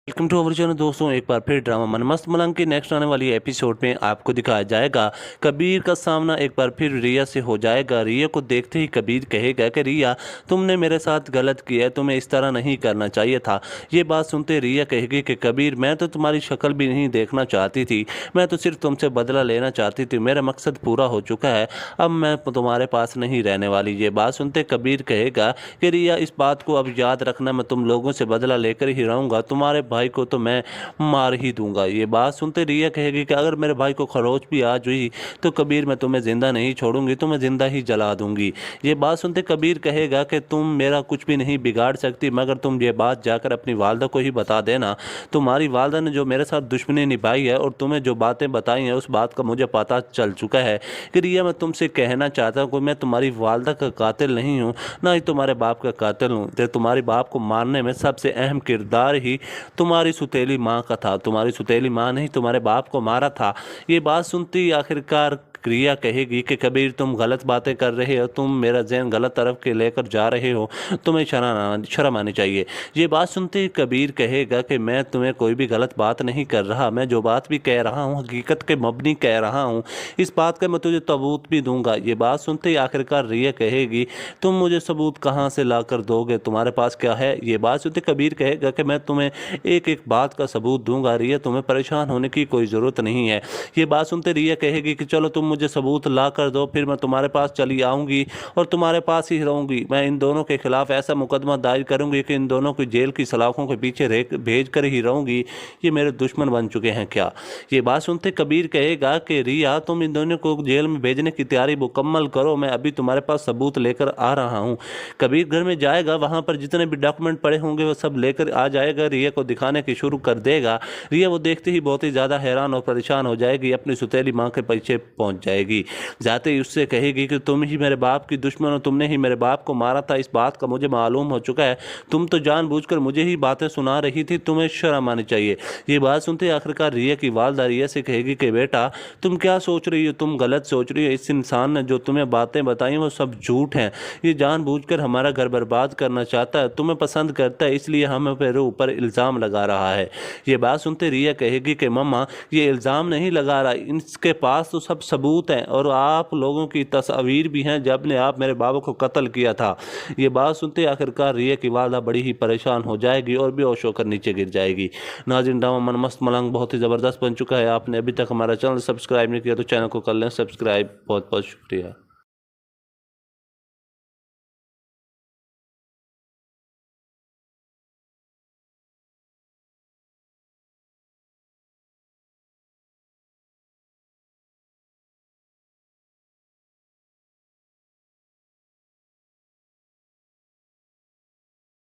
Welcome to our channel दोस्तों। एक बार फिर ड्रामा मन मस्त मलंग की नेक्स्ट आने वाली एपिसोड में आपको दिखाया जाएगा कबीर का सामना एक बार फिर रिया से हो जाएगा। रिया को देखते ही कबीर कहेगा कि रिया, तुमने मेरे साथ गलत किया है, तुम्हें इस तरह नहीं करना चाहिए था। ये बात सुनते रिया कहेगी कि कबीर, मैं तो तुम्हारी शक्ल भी नहीं देखना चाहती थी, मैं तो सिर्फ तुमसे बदला लेना चाहती थी। मेरा मकसद पूरा हो चुका है, अब मैं तुम्हारे पास नहीं रहने वाली। ये बात सुनते कबीर कहेगा कि रिया, इस बात को अब याद रखना, मैं तुम लोगों से बदला लेकर ही रहूँगा, तुम्हारे भाई को तो मैं मार ही दूंगा। ये बात सुनते रिया कहेगी कि अगर मेरे भाई को खरोच भी आज हुई तो कबीर, मैं तुम्हें जिंदा नहीं छोड़ूंगी, तुम्हें जिंदा ही जला दूंगी। ये बात सुनते कबीर कहेगा कि तुम मेरा कुछ भी नहीं बिगाड़ सकती, मगर तुम ये बात जाकर अपनी वालदा को ही बता देना। तुम्हारी वालदा ने जो मेरे साथ दुश्मनी निभाई है और तुम्हें जो बातें बताई हैं, उस बात का मुझे पता चल चुका है कि रिया, मैं तुमसे कहना चाहता हूँ कि मैं तुम्हारी वालदा का कातिल नहीं हूँ, ना ही तुम्हारे बाप का कातिल हूँ। तुम्हारे बाप को मारने में सबसे अहम किरदार ही तुम्हारी सुतेली माँ का था। तुम्हारी सुतेली माँ ने ही तुम्हारे बाप को मारा था। ये बात सुनती आखिरकार रिया कहेगी कि कबीर, तुम गलत बातें कर रहे हो, तुम मेरा जहन गलत तरफ के लेकर जा रहे हो, तुम्हें शर्म आनी चाहिए। ये बात सुनते ही कबीर कहेगा कि मैं तुम्हें कोई भी गलत बात नहीं कर रहा, मैं जो बात भी कह रहा हूँ हकीकत के मबनी कह रहा हूँ, इस बात का मैं तुझे सबूत भी दूंगा। ये बात सुनते ही आखिरकार रिया कहेगी, तुम मुझे सबूत कहाँ से ला कर दोगे, तुम्हारे पास क्या है? ये बात सुनते कबीर कहेगा कि मैं तुम्हें एक एक बात का सबूत दूंगा रिया, तुम्हें परेशान होने की कोई ज़रूरत नहीं है। ये बात सुनते रिया कहेगी कि चलो तुम मुझे सबूत ला कर दो, फिर मैं तुम्हारे पास चली आऊँगी और तुम्हारे पास ही रहूँगी। मैं इन दोनों के खिलाफ ऐसा मुकदमा दायर करूँगी कि इन दोनों को जेल की सलाखों के पीछे भेज कर ही रहूँगी। ये मेरे दुश्मन बन चुके हैं क्या? ये बात सुनते कबीर कहेगा कि रिया, तुम इन दोनों को जेल में भेजने की तैयारी मुकम्मल करो, मैं अभी तुम्हारे पास सबूत लेकर आ रहा हूँ। कबीर घर में जाएगा, वहाँ पर जितने भी डॉक्यूमेंट पड़े होंगे वो सब लेकर आ जाएगा, रिया को दिखाने की शुरू कर देगा। रिया वो देखते ही बहुत ही ज़्यादा हैरान और परेशान हो जाएगी, अपनी सुतेली माँ के पीछे पहुँच जाएगी। जाते ही उससे कहेगी कि तुम ही मेरे बाप की दुश्मन हो, तुमने ही मेरे बाप को मारा था, इस बात का मुझे मालूम हो चुका है, तुम तो जानबूझकर मुझे ही बातें सुना रही थी, तुम्हें शर्म आनी चाहिए। ये बात सुनते आखिरकार रिया की वालदा रिया से कहेगी कि बेटा, तुम क्या सोच रही हो, तुम गलत सोच रही हो, इस इंसान ने जो तुम्हें बातें बताई वो सब झूठ हैं, ये जानबूझकर हमारा घर बर्बाद करना चाहता है, तुम्हें पसंद करता है, इसलिए हमें मेरे ऊपर इल्ज़ाम लगा रहा है। ये बात सुनते रिया कहेगी कि मम्मा, ये इल्ज़ाम नहीं लगा रहा, इसके पास तो सब सबूत हैं और आप लोगों की तस्वीर भी हैं जब ने आप मेरे बाबा को कत्ल किया था। ये बात सुनते आखिरकार रिया की वालदा बड़ी ही परेशान हो जाएगी और बेहोश होकर नीचे गिर जाएगी। नाज़रीन, ड्रामा मन मस्त मलंग बहुत ही ज़बरदस्त बन चुका है। आपने अभी तक हमारा चैनल सब्सक्राइब नहीं किया तो चैनल को कर लें सब्सक्राइब। बहुत बहुत शुक्रिया।